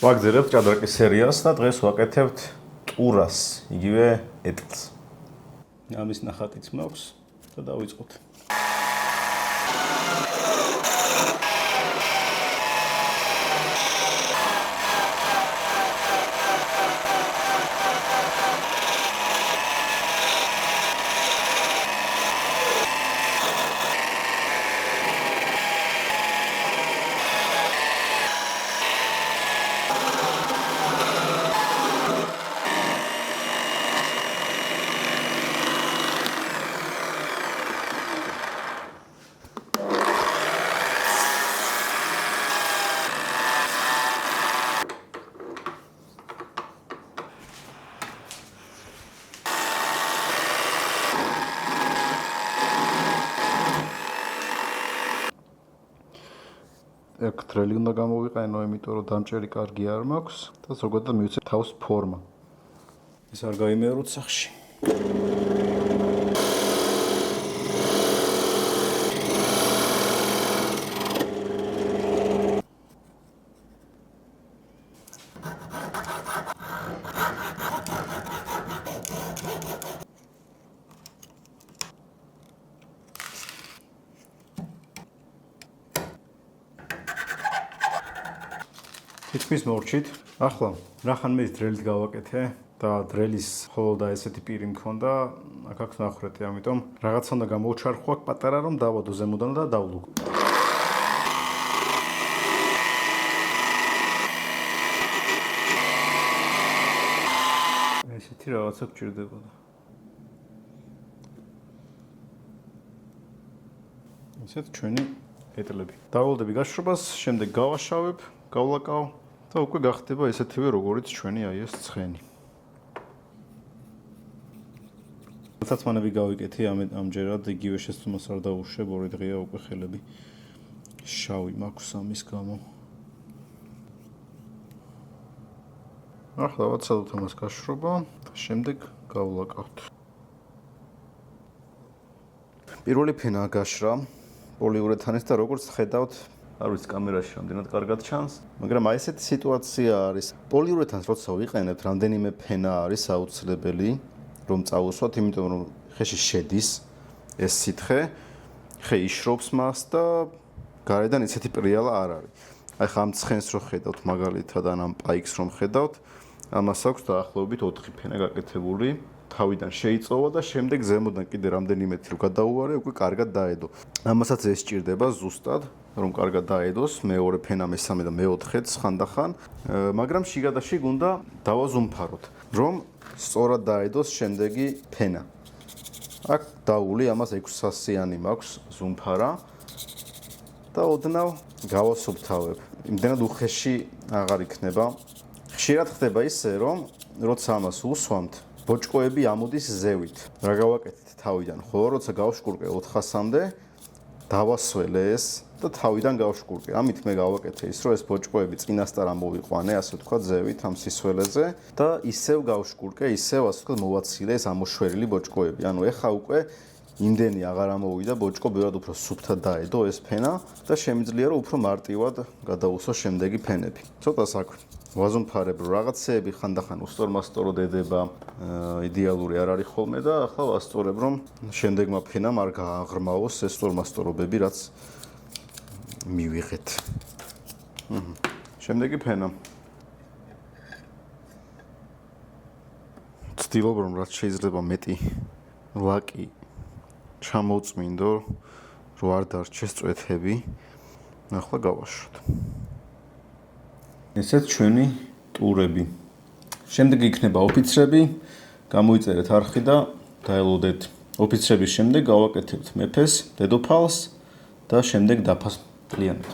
ვაგზავნებთ ჭადრაკის სერიას და დღეს ვაკეთებთ ტურას, იგივე ეტლს. ამის ნახატიც მაქვს და დავიწყოთ. Ტრელი უნდა გამოვიყენო, იმიტომ რომ დამჭერი კარგი არ მაქვს და ზოგადად მივიცე თავს ფორმა. ეს არ გაიმეოროთ სახში. თითქმის მორჩით. ახლა რახანმე დრელით გავაკეთე და დრელის ხოლო და ესეთი პირი მქონდა, აქ აქვს ნახრეთი, ამიტომ რაღაცა უნდა გამოვჩარხო აქ პატარა რომ დავადო ზემოდან და დავლუგო. ესეთი რაღაცა გჭირდებოდა. ესეთ ჩვენი ეტლები. დავალდები გაშრობას, შემდეგ გავაშავებ, გავლაკავ და უკვე გახდება ესეთივე როგორიც ჩვენი აი ეს ცხენი. საცმანები გავიკეთე ამჯერად იგივე შეცდომას არ დავუშვებ, 2 დღეა უკვე ხელები შავი მაქვს ამის გამო. ახლა ვაცადოთ ამას გაშრობა და შემდეგ გავლაკავთ. პირველი ფენა გაშრა პოლიურეთანის და როგორც ხედავთ არ ვიცი კამერაში რამდენად კარგად ჩანს, მაგრამ აი ესეთი სიტუაცია არის. პოლიურეთანს როცა ვიყენებთ, რამდენიმე ფენა არის აუცილებელი, რომ წავუსვათ, იმიტომ რომ ხეში შედის ეს სითხე, ხე იშრობს მას და გარედან ისეთი პრიალა არ არის. აი ხა ამ ცხენს რო ხედავთ მაგალითად ან ამ პაიქს რომ ხედავთ, ამას აქვს დაახლოებით 4 ფენა გაკეთებული. თავიდან შეიწოვა და შემდეგ ზემოდან კიდე რამდენიმე რო გადაუვარე, უკვე კარგად დაედო. ამასაც ეს სჭირდება ზუსტად, რომ კარგად დაედოს, მეორე ფენა, მესამე და მეოთხეც ხანდახან, მაგრამ შიგადაში გუნდა დავაზუმფაროთ, რომ სწორად დაედოს შემდეგი ფენა. აქ დაული ამას 600-იანი მაქვს ზუმფარა და ოდნავ გავასუფთავებ. იმდენად უხეში აღარ იქნება. ხშირად ხდება ისე, რომ როცა ამას უსვამთ, ბოჭკოები ამოდის ზევით. რა გავაკეთეთ თავიდან? ხო, როცა გავშკურყე 400-მდე, დავასველე ეს და თავიდან გავშკურყე. ამით მე გავაკეთე ის, რომ ეს ბოჭკოები წინასწარ ამოვიყვანე, ასე ვთქვათ, ზევით ამ სისველეზე და ისევ გავშკურყე, ისევ ასე ვთქვათ, მოვაცილე ეს ამოშვერილი ბოჭკოები. ანუ ეხა უკვე იმდენი აღარ ამოვიდა ბოჭკო, ბევრად უფრო სუფთად დაედო ეს ფენა და შემიძლია რომ უფრო მარტივად გადაუსვო შემდეგი ფენები. ცოტას აქ ვაზუმფარებ, რომ რაღაცეები ხანდახან უსწორმასწორო დედება, იდეალური არ არის ხოლმე და ახლა ვასწორებ, რომ შემდეგმა ფენამ არ გააღრმავოს ეს უსწორმასწორობები, რაც მივიღეთ. შემდეგი ფენა. ვცდილობ, რომ რაც შეიძლება მეტი ლაკი ჩამოვწმინდო, რომ არ დარჩეს წვეთები. ახლა გავაშროთ. ესეც ჩვენი ტურები. შემდეგ იქნება ოფიცრები, გამოიწერეთ არხი და დაელოდეთ. ოფიცრების შემდეგ გავაკეთებთ მეფეს, დედოფალს და შემდეგ დაფას მთლიანად.